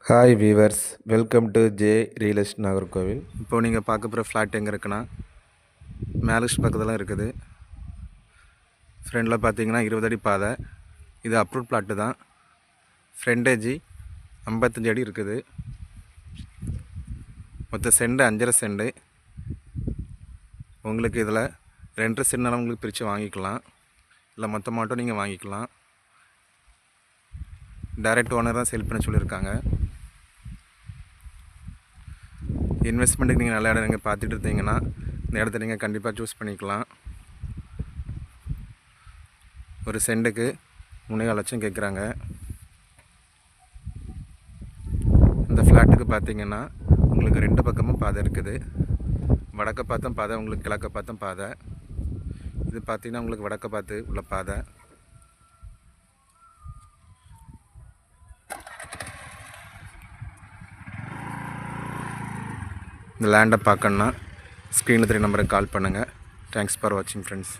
Hi viewers, welcome to J real estate Nagercoil. இப்போது நீங்கள் பார்க்க போகிற ஃப்ளாட் எங்கே இருக்குன்னா மேலஸ் பக்கத்தில் இருக்குது. ஃப்ரெண்டில் பார்த்தீங்கன்னா 20 அடி பாதை. இது அப்ரூவ் பிளாட்டு தான். ஃப்ரெண்டேஜி 55 அடி இருக்குது. மொத்த செண்டு 5.5 செண்டு. உங்களுக்கு இதில் 2 சென்ட் உங்களுக்கு பிரித்து வாங்கிக்கலாம், இல்லை மொத்தமாட்டும் நீங்கள் வாங்கிக்கலாம். டைரக்ட் ஓனர் தான் சேல் பண்ண சொல்லியிருக்காங்க. இன்வெஸ்ட்மெண்ட்டுக்கு நீங்கள் நல்ல இடம் நீங்கள் பார்த்துட்டு இருந்தீங்கன்னா இந்த இடத்த நீங்கள் கண்டிப்பாக சூஸ் பண்ணிக்கலாம். ஒரு சென்ட்டுக்கு 3.5 லட்சம் கேட்குறாங்க. இந்த ஃப்ளாட்டுக்கு பார்த்தீங்கன்னா உங்களுக்கு 2 பக்கமும் பாதை இருக்குது. வடக்க பார்த்தும் பாதை, உங்களுக்கு கிழக்க பார்த்தும் பாதை. இது பார்த்திங்கன்னா உங்களுக்கு வடக்க பார்த்து உள்ள பாதை. இந்த லேண்டை பார்க்கணுன்னா ஸ்க்ரீனில் 3 நம்பருக்கு கால் பண்ணுங்கள். தேங்க்ஸ் ஃபார் வாட்சிங் ஃப்ரெண்ட்ஸ்.